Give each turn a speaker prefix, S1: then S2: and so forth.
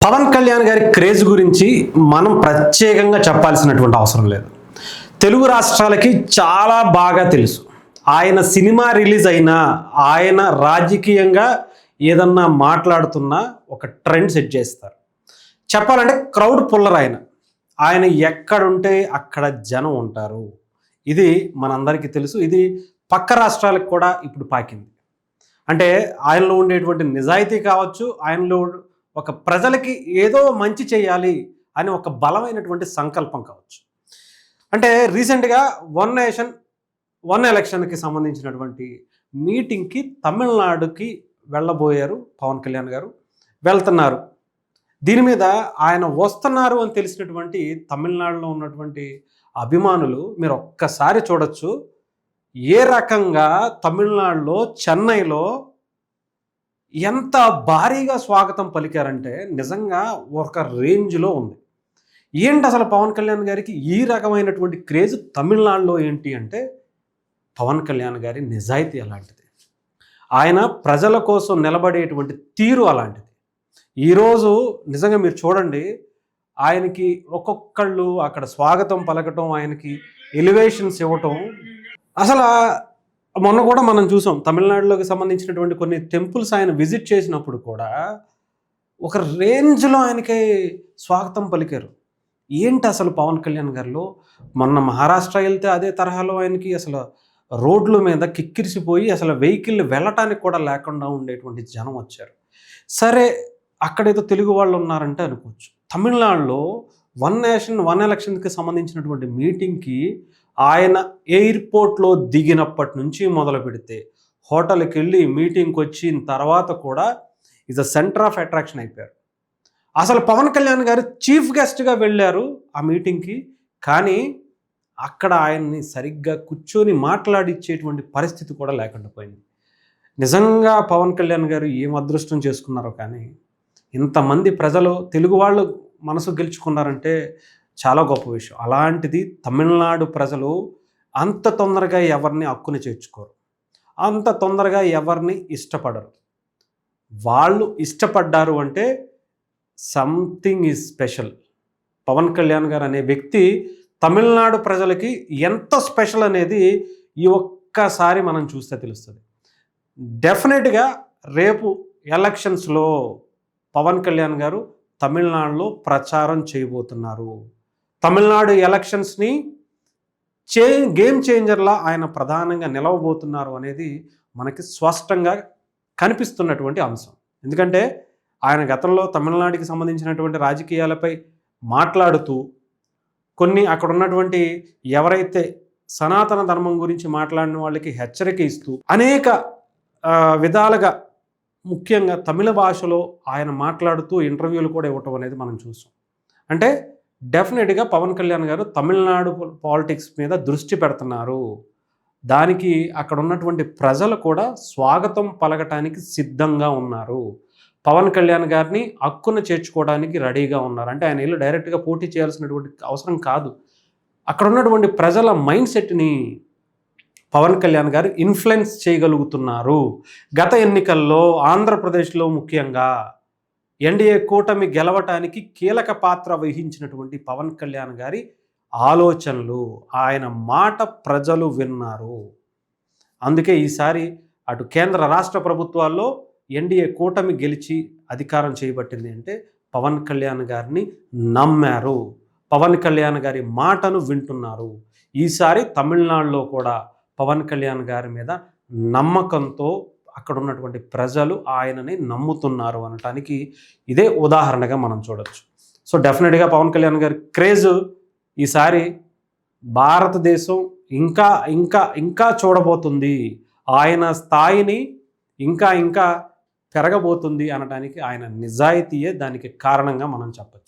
S1: పవన్ కళ్యాణ్ గారి క్రేజ్ గురించి మనం ప్రత్యేకంగా చెప్పాల్సినటువంటి అవసరం లేదు. తెలుగు రాష్ట్రాలకి చాలా బాగా తెలుసు. ఆయన సినిమా రిలీజ్ అయినా, ఆయన రాజకీయంగా ఏదన్నా మాట్లాడుతున్నా ఒక ట్రెండ్ సెట్ చేస్తారు. చెప్పాలంటే క్రౌడ్ పుల్లర్ ఆయన. ఆయన ఎక్కడుంటే అక్కడ జనం ఉంటారు. ఇది మనందరికీ తెలుసు. ఇది పక్క రాష్ట్రాలకు కూడా ఇప్పుడు పాకింది. అంటే ఆయనలో ఉండేటువంటి నిజాయితీ కావచ్చు, ఆయనలో ఒక ప్రజలకి ఏదో మంచి చేయాలి అని ఒక బలమైనటువంటి సంకల్పం కావచ్చు. అంటే రీసెంట్గా వన్ నేషన్ వన్ ఎలక్షన్కి సంబంధించినటువంటి మీటింగ్కి తమిళనాడుకి వెళ్ళబోయారు పవన్ కళ్యాణ్ గారు, వెళ్తున్నారు. దీని మీద ఆయన వస్తున్నారు అని తెలిసినటువంటి తమిళనాడులో ఉన్నటువంటి అభిమానులు మీరు ఒక్కసారి చూడొచ్చు. ఏ రకంగా తమిళనాడులో చెన్నైలో ఎంత భారీగా స్వాగతం పలికారంటే నిజంగా ఒక రేంజ్లో ఉంది. ఏంటి అసలు పవన్ కళ్యాణ్ గారికి ఈ రకమైనటువంటి క్రేజ్ తమిళనాడులో ఏంటి అంటే, పవన్ కళ్యాణ్ గారి నిజాయితీ అలాంటిది. ఆయన ప్రజల కోసం నిలబడేటువంటి తీరు అలాంటిది. ఈరోజు నిజంగా మీరు చూడండి, ఆయనకి ఒక్కొక్కళ్ళు అక్కడ స్వాగతం పలకటం, ఆయనకి ఎలివేషన్స్ ఇవ్వటం. అసలు మొన్న కూడా మనం చూసాం, తమిళనాడులోకి సంబంధించినటువంటి కొన్ని టెంపుల్స్ ఆయన విజిట్ చేసినప్పుడు కూడా ఒక రేంజ్లో ఆయనకి స్వాగతం పలికారు. ఏంటి అసలు పవన్ కళ్యాణ్ గారిలో? మొన్న మహారాష్ట్ర వెళ్తే అదే తరహాలో ఆయనకి అసలు రోడ్ల మీద కిక్కిరిసిపోయి అసలు వెహికల్ వెళ్ళటానికి కూడా లేకుండా ఉండేటువంటి జనం వచ్చారు. సరే, అక్కడేదో తెలుగు వాళ్ళు ఉన్నారంటే అనుకోవచ్చు. తమిళనాడులో వన్ నేషన్ వన్ ఎలక్షన్కి సంబంధించినటువంటి మీటింగ్కి ఆయన ఎయిర్పోర్ట్లో దిగినప్పటి నుంచి మొదలు పెడితే హోటల్కి వెళ్ళి మీటింగ్కి వచ్చిన తర్వాత కూడా is a centre of attraction అయిపోయారు. అసలు పవన్ కళ్యాణ్ గారు చీఫ్ గెస్ట్గా వెళ్ళారు ఆ మీటింగ్కి, కానీ అక్కడ ఆయన్ని సరిగ్గా కూర్చొని మాట్లాడిచ్చేటువంటి పరిస్థితి కూడా లేకుండా పోయింది. నిజంగా పవన్ కళ్యాణ్ గారు ఏం అదృష్టం చేసుకున్నారో, కానీ ఇంతమంది ప్రజలు తెలుగు వాళ్ళు మనసు గెలుచుకున్నారంటే చాలా గొప్ప విషయం. అలాంటిది తమిళనాడు ప్రజలు అంత తొందరగా ఎవరిని హక్కుని చేర్చుకోరు, అంత తొందరగా ఎవరిని ఇష్టపడరు. వాళ్ళు ఇష్టపడ్డారు అంటే something is special. Pawan Kalyan గారు అనే వ్యక్తి తమిళనాడు ప్రజలకి ఎంత స్పెషల్ అనేది ఈ ఒక్కసారి మనం చూస్తే తెలుస్తుంది. డెఫినెట్గా రేపు ఎలక్షన్స్లో పవన్ కళ్యాణ్ గారు తమిళనాడులో ప్రచారం చేయబోతున్నారు. తమిళనాడు ఎలక్షన్స్ని గేమ్ చేంజర్లా ఆయన ప్రధానంగా నిలవబోతున్నారు అనేది మనకి స్పష్టంగా కనిపిస్తున్నటువంటి అంశం. ఎందుకంటే ఆయన గతంలో తమిళనాడుకి సంబంధించినటువంటి రాజకీయాలపై మాట్లాడుతూ, కొన్ని అక్కడ ఉన్నటువంటి ఎవరైతే సనాతన ధర్మం గురించి మాట్లాడిన వాళ్ళకి హెచ్చరిక ఇస్తూ అనేక విధాలుగా, ముఖ్యంగా తమిళ భాషలో ఆయన మాట్లాడుతూ ఇంటర్వ్యూలు కూడా ఇవ్వటం అనేది మనం చూసాం. అంటే డెఫినెట్గా పవన్ కళ్యాణ్ గారు తమిళనాడు పాలిటిక్స్ మీద దృష్టి పెడుతున్నారు. దానికి అక్కడ ఉన్నటువంటి ప్రజలు కూడా స్వాగతం పలకటానికి సిద్ధంగా ఉన్నారు. పవన్ కళ్యాణ్ గారిని హక్కున చేర్చుకోవడానికి రెడీగా ఉన్నారు. అంటే ఆయన వెళ్ళి డైరెక్ట్గా పోటీ చేయాల్సినటువంటి అవసరం కాదు. అక్కడ ఉన్నటువంటి ప్రజల మైండ్ సెట్ని పవన్ కళ్యాణ్ గారు ఇన్ఫ్లుయెన్స్ చేయగలుగుతున్నారు. గత ఎన్నికల్లో ఆంధ్రప్రదేశ్లో ముఖ్యంగా ఎన్డీఏ కూటమి గెలవటానికి కీలక పాత్ర వహించినటువంటి పవన్ కళ్యాణ్ గారి ఆలోచనలు, ఆయన మాట ప్రజలు విన్నారు. అందుకే ఈసారి అటు కేంద్ర రాష్ట్ర ప్రభుత్వాల్లో ఎన్డీఏ కూటమి గెలిచి అధికారం చేయబట్టింది అంటే పవన్ కళ్యాణ్ గారిని నమ్మారు, పవన్ కళ్యాణ్ గారి మాటను వింటున్నారు. ఈసారి తమిళనాడులో కూడా పవన్ కళ్యాణ్ గారి మీద నమ్మకంతో అక్కడ ఉన్నటువంటి ప్రజలు ఆయనని నమ్ముతున్నారు అనటానికి ఇదే ఉదాహరణగా మనం చూడొచ్చు. సో డెఫినెట్గా పవన్ కళ్యాణ్ గారి క్రేజ్ ఈసారి భారతదేశం ఇంకా ఇంకా ఇంకా చూడబోతుంది. ఆయన స్థాయిని ఇంకా ఇంకా పెరగబోతుంది అనడానికి ఆయన నిజాయితీయే దానికి కారణంగా మనం చెప్పచ్చు.